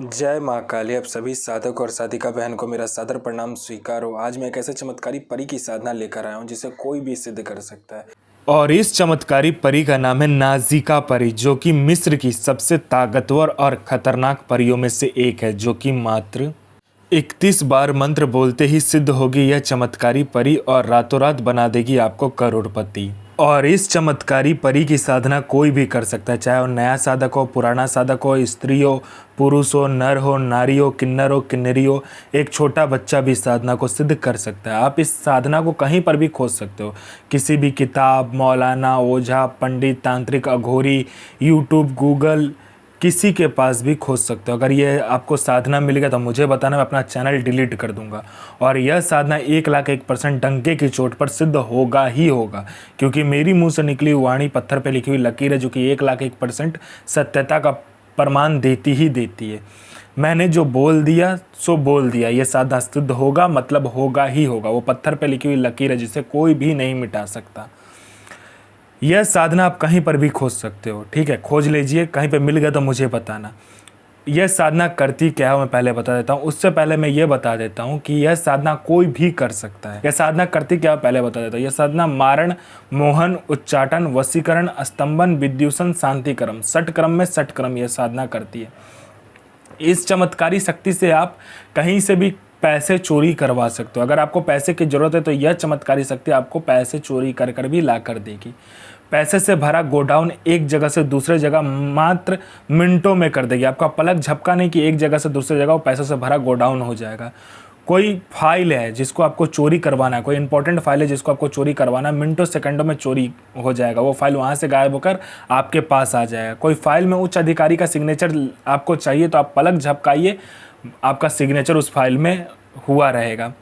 जय माँ काली। आप सभी साधक और साधिका बहन को मेरा सादर प्रणाम स्वीकार हो। आज मैं एक ऐसे चमत्कारी परी की साधना लेकर आया हूँ जिसे कोई भी सिद्ध कर सकता है। और इस चमत्कारी परी का नाम है नाज़िका परी, जो कि मिस्र की सबसे ताकतवर और खतरनाक परियों में से एक है, जो कि मात्र 31 बार मंत्र बोलते ही सिद्ध होगी यह चमत्कारी परी और रातों रात बना देगी आपको करोड़पति। और इस चमत्कारी परी की साधना कोई भी कर सकता है, चाहे वो नया साधक हो, पुराना साधक हो, स्त्री हो, पुरुष हो, नर हो, नारी हो, किन्नर हो, किन्नरी हो, एक छोटा बच्चा भी साधना को सिद्ध कर सकता है। आप इस साधना को कहीं पर भी खोज सकते हो, किसी भी किताब, मौलाना, ओझा, पंडित, तांत्रिक, अघोरी, यूट्यूब, गूगल, किसी के पास भी खोज सकते हो। अगर ये आपको साधना मिल गया तो मुझे बताना, मैं अपना चैनल डिलीट कर दूंगा। और यह साधना 1,01% डंके की चोट पर सिद्ध होगा ही होगा, क्योंकि मेरी मुंह से निकली वाणी पत्थर पे लिखी हुई लकीर है, जो कि 1,01% सत्यता का प्रमाण देती ही देती है। मैंने जो बोल दिया सो बोल दिया, यह साधना सिद्ध होगा मतलब होगा ही होगा। वो पत्थर पे लिखी हुई लकीर है जिसे कोई भी नहीं मिटा सकता। यह साधना आप कहीं पर भी खोज सकते हो, ठीक है, खोज लीजिए, कहीं पे मिल गया तो मुझे बताना। यह साधना करती क्या है मैं पहले बता देता हूँ। उससे पहले मैं ये बता देता हूँ कि यह साधना कोई भी कर सकता है। यह साधना करती क्या है पहले बता देता हूँ। यह साधना मारण, मोहन, उच्चाटन, वशीकरण, स्तंभन, विद्युषण, शांतिक्रम, षटक्रम में षटक्रम यह साधना करती है। इस चमत्कारी शक्ति से आप कहीं से भी पैसे चोरी करवा सकते हो। अगर आपको पैसे की ज़रूरत है तो यह चमत्कारी शक्ति आपको पैसे चोरी कर कर भी ला कर देगी। पैसे से भरा गोडाउन एक जगह से दूसरे जगह मात्र मिनटों में कर देगी। आपका पलक झपका नहीं कि एक जगह से दूसरी जगह वो पैसों से भरा गोडाउन हो जाएगा। कोई फाइल है जिसको आपको चोरी करवाना है, कोई इंपॉर्टेंट फाइल है जिसको आपको चोरी करवाना है, मिनटों सेकंडों में चोरी हो जाएगा। वो फाइल वहाँ से गायब होकर आपके पास आ जाएगा। कोई फाइल में उच्च अधिकारी का सिग्नेचर आपको चाहिए तो आप पलक झपकाइए, आपका सिग्नेचर उस फाइल में हुआ रहेगा।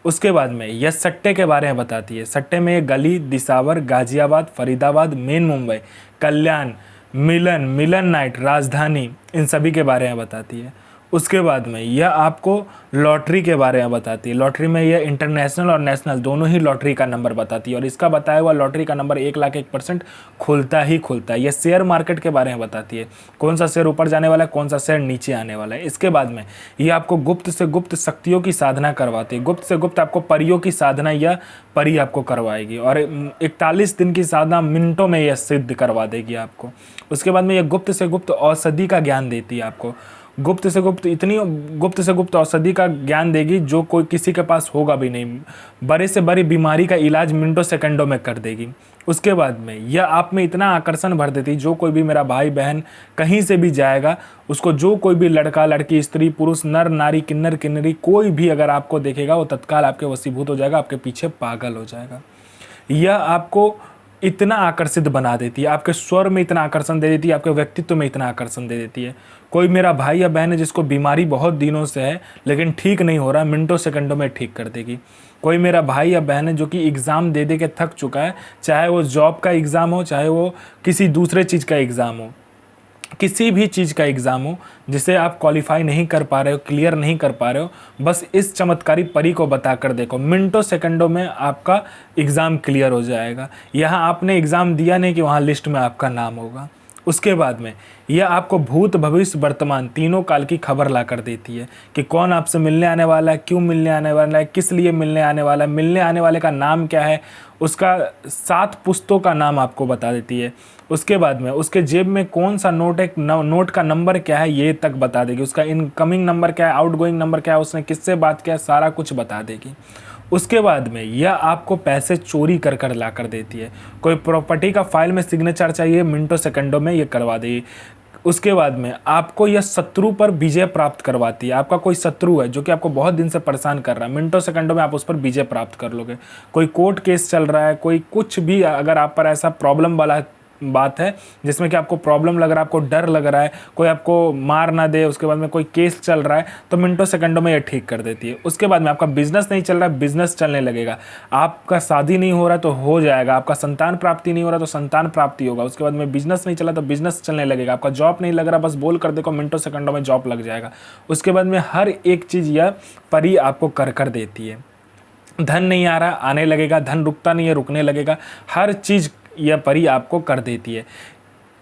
उसके बाद में यह सट्टे के बारे में बताती है। सट्टे में ये गली, दिसावर, गाजियाबाद, फरीदाबाद, मेन मुंबई, कल्याण, मिलन, मिलन नाइट, राजधानी, इन सभी के बारे में बताती है। उसके बाद में यह आपको लॉटरी के बारे में बताती है। लॉटरी में यह इंटरनेशनल और नेशनल दोनों ही लॉटरी का नंबर बताती है, और इसका बताया हुआ लॉटरी का नंबर 1,01% खुलता ही खुलता है। यह शेयर मार्केट के बारे में बताती है, कौन सा शेयर ऊपर जाने वाला है, कौन सा शेयर नीचे आने वाला है। इसके बाद में यह आपको गुप्त से गुप्त शक्तियों की साधना करवाती है। गुप्त से गुप्त आपको परियों की साधना यह परी आपको करवाएगी, और 41 दिन की साधना मिनटों में यह सिद्ध करवा देगी आपको। उसके बाद में यह गुप्त से गुप्त औषधि का ज्ञान देती है आपको। गुप्त से गुप्त इतनी गुप्त से गुप्त औषधि का ज्ञान देगी जो कोई किसी के पास होगा भी नहीं। बड़े से बड़ी बीमारी का इलाज मिनटों सेकंडों में कर देगी। उसके बाद में यह आप में इतना आकर्षण भर देती, जो कोई भी मेरा भाई बहन कहीं से भी जाएगा, उसको जो कोई भी लड़का लड़की, स्त्री पुरुष, नर नारी, किन्नर किन्नरी, कोई भी अगर आपको देखेगा वो तत्काल आपके वशीभूत हो जाएगा, आपके पीछे पागल हो जाएगा। यह आपको इतना आकर्षित बना देती है, आपके स्वर में इतना आकर्षण दे देती है, आपके व्यक्तित्व में इतना आकर्षण दे देती है। कोई मेरा भाई या बहन है जिसको बीमारी बहुत दिनों से है लेकिन ठीक नहीं हो रहा, मिनटों सेकंडों में ठीक कर देगी। कोई मेरा भाई या बहन है जो कि एग्ज़ाम दे दे के थक चुका है, चाहे वो जॉब का एग्ज़ाम हो, चाहे वो किसी दूसरे चीज़ का एग्ज़ाम हो, किसी भी चीज़ का एग्ज़ाम हो जिसे आप क्वालिफाई नहीं कर पा रहे हो, क्लियर नहीं कर पा रहे हो, बस इस चमत्कारी परी को बता कर देखो, मिनटों सेकंडों में आपका एग्ज़ाम क्लियर हो जाएगा। यहाँ आपने एग्ज़ाम दिया नहीं कि वहाँ लिस्ट में आपका नाम होगा। उसके बाद में यह आपको भूत, भविष्य, वर्तमान तीनों काल की खबर ला कर देती है कि कौन आपसे मिलने आने वाला है, क्यों मिलने आने वाला है, किस लिए मिलने आने वाला है, मिलने आने वाले का नाम क्या है, उसका 7 पुस्तों का नाम आपको बता देती है। उसके बाद में उसके जेब में कौन सा नोट है, नोट का नंबर क्या है ये तक बता देगी। उसका इनकमिंग नंबर क्या है, आउटगोइंग नंबर क्या है, उसने किससे बात किया, सारा कुछ बता देगी। उसके बाद में यह आपको पैसे चोरी कर कर ला कर देती है। कोई प्रॉपर्टी का फाइल में सिग्नेचर चाहिए, मिनटों सेकंडों में ये करवा देगी। उसके बाद में आपको यह शत्रु पर विजय प्राप्त करवाती है। आपका कोई शत्रु है जो कि आपको बहुत दिन से परेशान कर रहा है, मिनटों सेकंडों में आप उस पर विजय प्राप्त कर लोगे। कोई कोर्ट केस चल रहा है, कोई कुछ भी अगर आप पर ऐसा प्रॉब्लम वाला बात है जिसमें कि आपको प्रॉब्लम लग रहा है, आपको डर लग रहा है, कोई आपको मार ना दे, उसके बाद में कोई केस चल रहा है, तो मिनटों सेकंडों में ये ठीक कर देती है। उसके बाद में आपका बिजनेस नहीं चल रहा है, बिजनेस चलने लगेगा। आपका शादी नहीं हो रहा तो हो जाएगा, आपका संतान प्राप्ति नहीं हो रहा तो संतान प्राप्ति होगा। उसके बाद में बिजनेस नहीं चला तो बिजनेस चलने लगेगा। आपका जॉब नहीं लग रहा, बस बोल कर देखो, मिनटों सेकंडों में जॉब लग जाएगा। उसके बाद में हर एक चीज़ यह परी आपको कर कर देती है। धन नहीं आ रहा, आने लगेगा, धन रुकता नहीं है, रुकने लगेगा। हर चीज़ यह परी आपको कर देती है।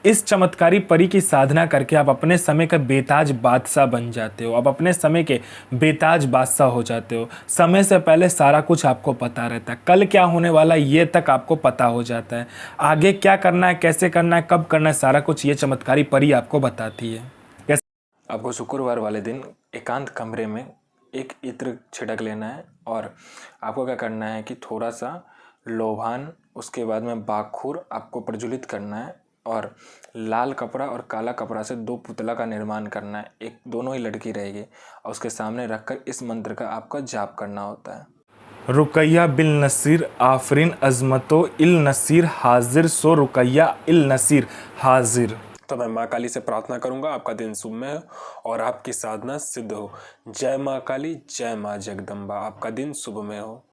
इस चमत्कारी परी की साधना करके आप अपने समय का बेताज बादशाह बन जाते हो। आप अपने समय के बेताज बादशाह हो जाते हो। समय से पहले सारा कुछ आपको पता रहता है। कल क्या होने वाला है ये तक आपको पता हो जाता है। आगे क्या करना है, कैसे करना है, कब करना है, सारा कुछ ये चमत्कारी परी आपको बताती है। आपको शुक्रवार वाले दिन एकांत कमरे में एक इत्र छिड़क लेना है और आपको क्या करना है कि थोड़ा सा लोभान, उसके बाद में बाखूर आपको प्रज्वलित करना है और लाल कपड़ा और काला कपड़ा से 2 पुतला का निर्माण करना है। एक दोनों ही लड़की रहेगी और उसके सामने रखकर इस मंत्र का आपका जाप करना होता है। रुकैया बिल नसीर आफरीन अजमतो इल नसीर हाजिर सो रुकैया इल नसीर हाजिर। तो मैं माँ काली से प्रार्थना करूंगा आपका दिन शुभमय हो और आपकी साधना सिद्ध हो। जय माँ काली, जय माँ जगदम्बा। आपका दिन शुभमय हो।